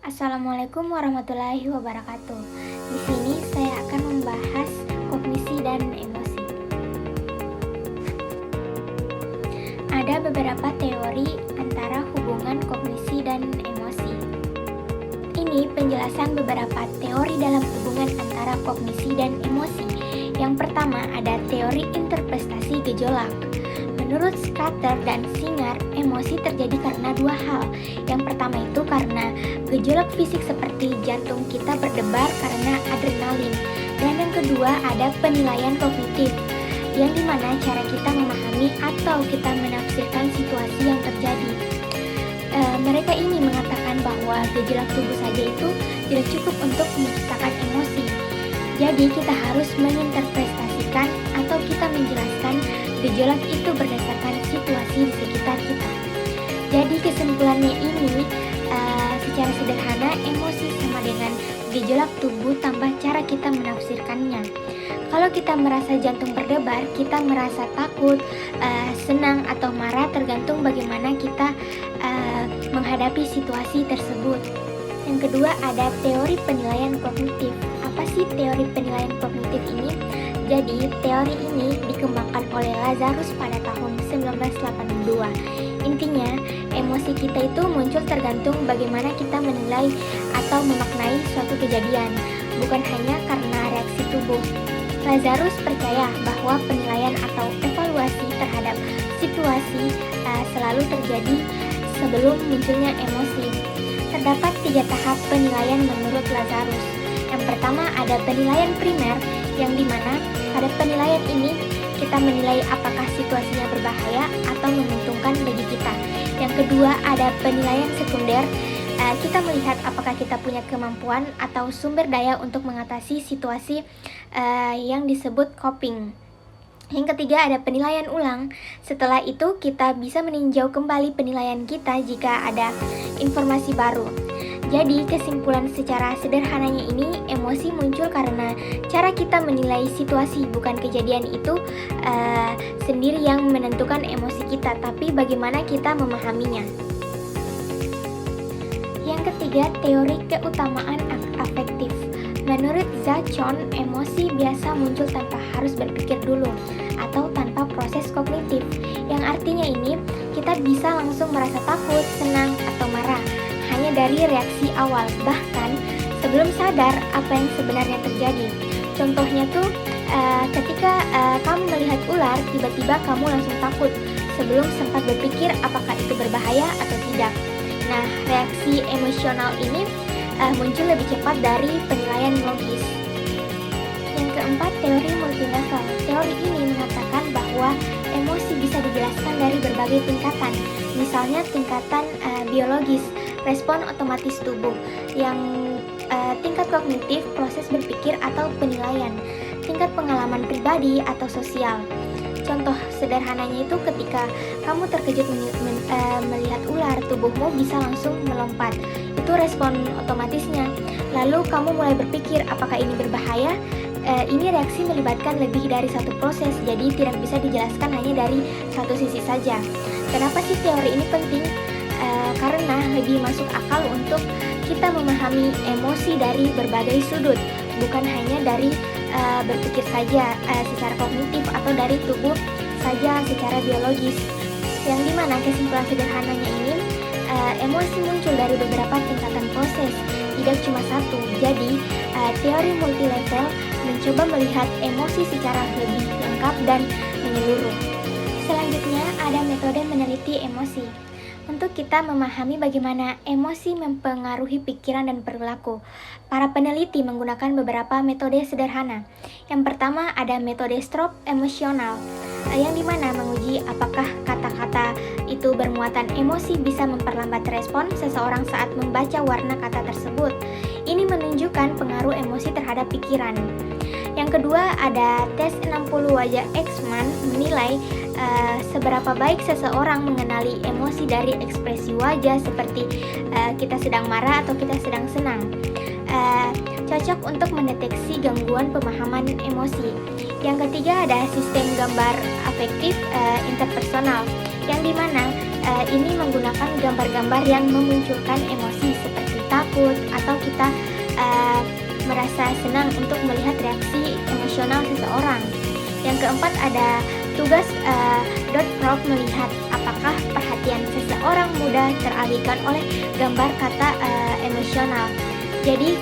Assalamualaikum warahmatullahi wabarakatuh. Di sini saya akan membahas kognisi dan emosi. Ada beberapa teori antara hubungan kognisi dan emosi. Ini penjelasan beberapa teori dalam hubungan antara kognisi dan emosi. Yang pertama ada teori interpretasi gejolak. Menurut Scudder dan Singer, emosi terjadi karena dua hal. Yang pertama itu karena gejolak fisik seperti jantung kita berdebar karena adrenalin. Dan yang kedua ada penilaian kognitif, yang dimana cara kita memahami atau kita menafsirkan situasi yang terjadi. Mereka ini mengatakan bahwa gejolak tubuh saja itu tidak cukup untuk menciptakan emosi. Jadi kita harus menginterpretasikan atau kita menjelaskan gejolak itu berdasarkan situasi di sekitar kita. Jadi kesimpulannya ini secara sederhana emosi sama dengan gejolak tubuh tambah cara kita menafsirkannya. Kalau kita merasa jantung berdebar, kita merasa takut, senang atau marah tergantung bagaimana kita menghadapi situasi tersebut. Yang kedua ada teori penilaian kognitif. Apa sih teori penilaian kognitif ini? Jadi, teori ini dikembangkan oleh Lazarus pada tahun 1982. Intinya, emosi kita itu muncul tergantung bagaimana kita menilai atau memaknai suatu kejadian, bukan hanya karena reaksi tubuh. Lazarus percaya bahwa penilaian atau evaluasi terhadap situasi selalu terjadi sebelum munculnya emosi. Terdapat 3 tahap penilaian menurut Lazarus. Yang pertama ada penilaian primer, yang dimana pada penilaian ini kita menilai apakah situasinya berbahaya atau menguntungkan bagi kita. Yang kedua ada penilaian sekunder, kita melihat apakah kita punya kemampuan atau sumber daya untuk mengatasi situasi yang disebut coping. Yang ketiga ada penilaian ulang. Setelah itu kita bisa meninjau kembali penilaian kita jika ada informasi baru. Jadi kesimpulan secara sederhananya ini, emosi muncul karena cara kita menilai situasi, bukan kejadian itu sendiri yang menentukan emosi kita, tapi bagaimana kita memahaminya. Yang ketiga, teori keutamaan afektif. Menurut Zachon, emosi biasa muncul tanpa harus berpikir dulu atau tanpa proses kognitif. Yang artinya ini, kita bisa langsung merasa takut, senang, atau marah hanya dari reaksi awal, bahkan sebelum sadar apa yang sebenarnya terjadi. Contohnya tuh ketika kamu melihat ular, tiba-tiba kamu langsung takut sebelum sempat berpikir apakah itu berbahaya atau tidak. Nah, reaksi emosional ini muncul lebih cepat dari penilaian logis. Yang keempat, teori multilevel. Teori ini mengatakan bahwa emosi bisa dijelaskan dari berbagai tingkatan. Misalnya tingkatan biologis, respon otomatis tubuh, yang tingkat kognitif, proses berpikir atau penilaian, tingkat pengalaman pribadi atau sosial. Contoh sederhananya itu ketika kamu terkejut melihat ular, tubuhmu bisa langsung melompat. Itu respon otomatisnya. Lalu kamu mulai berpikir apakah ini berbahaya? Ini reaksi melibatkan lebih dari satu proses, jadi tidak bisa dijelaskan hanya dari satu sisi saja. Kenapa sih teori ini penting? Karena lebih masuk akal untuk kita memahami emosi dari berbagai sudut, bukan hanya dari berpikir saja secara kognitif atau dari tubuh saja secara biologis. Yang dimana kesimpulan sederhananya ini, emosi muncul dari beberapa tingkatan proses, tidak cuma satu. Jadi teori multilevel mencoba melihat emosi secara lebih lengkap dan menyeluruh. Selanjutnya ada metode meneliti emosi. Untuk kita memahami bagaimana emosi mempengaruhi pikiran dan perilaku, para peneliti menggunakan beberapa metode sederhana. Yang pertama ada metode strop emosional, yang dimana menguji apakah kata-kata itu bermuatan emosi bisa memperlambat respon seseorang saat membaca warna kata tersebut. Ini menunjukkan pengaruh emosi terhadap pikiran. Yang kedua ada tes 60 wajah Ekman menilai seberapa baik seseorang mengenali emosi dari ekspresi wajah seperti kita sedang marah atau kita sedang senang. Cocok untuk mendeteksi gangguan pemahaman emosi. Yang ketiga ada sistem gambar afektif interpersonal, yang dimana ini menggunakan gambar-gambar yang memunculkan emosi seperti takut, takut, atau kita merasa senang untuk melihat reaksi emosional seseorang. Yang keempat ada tugas dot prop melihat apakah perhatian seseorang mudah teralihkan oleh gambar kata emosional. Jadi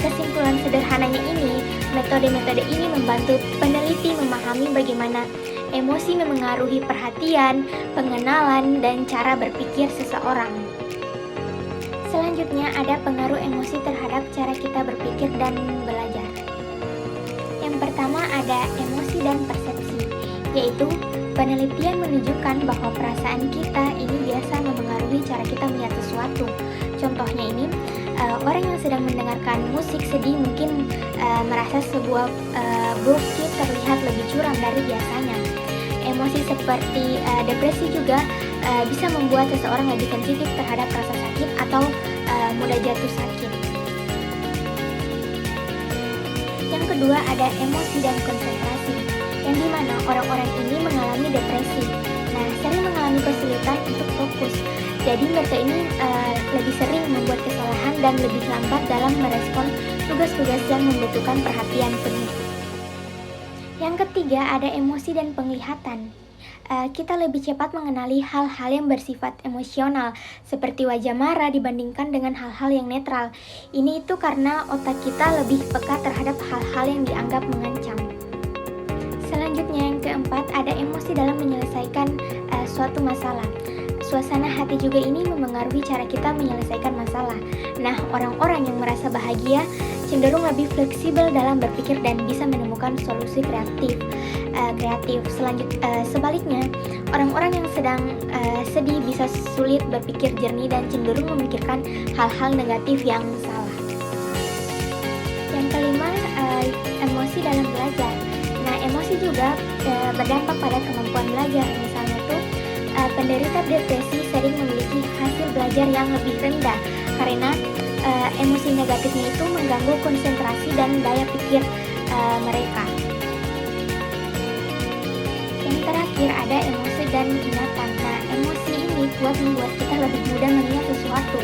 kesimpulan sederhananya ini, metode-metode ini membantu peneliti memahami bagaimana emosi memengaruhi perhatian, pengenalan, dan cara berpikir seseorang. Selanjutnya ada pengaruh emosi terhadap cara kita berpikir dan belajar. Yang pertama ada emosi dan persepsi, yaitu penelitian menunjukkan bahwa perasaan kita ini biasa memengaruhi cara kita melihat sesuatu. Contohnya ini, orang yang sedang mendengarkan musik sedih mungkin merasa sebuah bukit terlihat lebih curam dari biasanya. Emosi seperti depresi juga bisa membuat seseorang lebih sensitif terhadap rasa sakit atau mudah jatuh sakit. Yang kedua ada emosi dan konsentrasi, yang dimana orang-orang ini mengalami depresi. Nah, sering mengalami kesulitan untuk fokus. Jadi mereka ini lebih sering membuat kesalahan dan lebih lambat dalam merespon tugas-tugas yang membutuhkan perhatian penuh. Yang ketiga ada emosi dan penglihatan. Kita lebih cepat mengenali hal-hal yang bersifat emosional seperti wajah marah dibandingkan dengan hal-hal yang netral. Ini itu karena otak kita lebih peka terhadap hal-hal yang dianggap mengancam. Selanjutnya yang keempat ada emosi dalam menyelesaikan suatu masalah. Suasana hati juga ini memengaruhi cara kita menyelesaikan masalah. Nah, orang-orang yang merasa bahagia cenderung lebih fleksibel dalam berpikir dan bisa menemukan solusi kreatif. Sebaliknya, orang-orang yang sedang sedih bisa sulit berpikir jernih dan cenderung memikirkan hal-hal negatif yang salah. Yang kelima, emosi dalam belajar. Nah, emosi juga berdampak pada kemampuan belajar. Misalnya tuh, penderita depresi sering memiliki hasil belajar yang lebih rendah karena emosi negatifnya itu mengganggu konsentrasi dan daya pikir mereka. Yang terakhir ada emosi dan ingatan. Nah, emosi ini membuat kita lebih mudah mengingat sesuatu.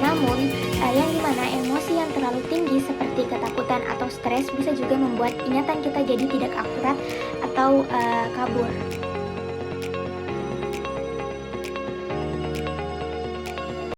Namun, yang dimana emosi yang terlalu tinggi seperti ketakutan atau stres bisa juga membuat ingatan kita jadi tidak akurat atau kabur.